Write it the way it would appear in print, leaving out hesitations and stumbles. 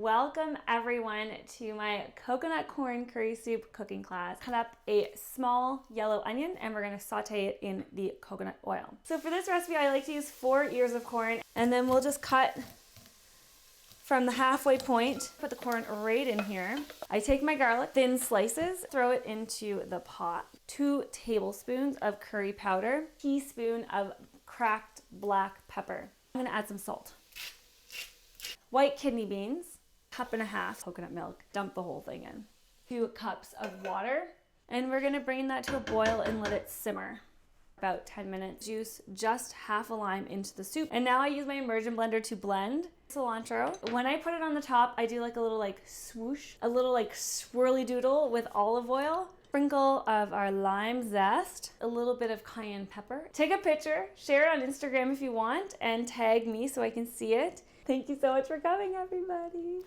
Welcome everyone to my coconut corn curry soup cooking class. Cut up a small yellow onion and we're gonna saute it in the coconut oil. So for this recipe, I like to use 4 ears of corn, and then we'll just cut from the halfway point, put the corn right in here. I take my garlic, thin slices, throw it into the pot. 2 tablespoons of curry powder, teaspoon of cracked black pepper. I'm gonna add some salt. White kidney beans, 1.5 cups coconut milk, dump the whole thing in. 2 cups of water, and we're gonna bring that to a boil and let it simmer. About 10 minutes. Juice just half a lime into the soup. And now I use my immersion blender to blend cilantro. When I put it on the top, I do like a little swoosh, a little swirly doodle with olive oil. Sprinkle of our lime zest, a little bit of cayenne pepper. Take a picture, share it on Instagram if you want, and tag me so I can see it. Thank you so much for coming, everybody.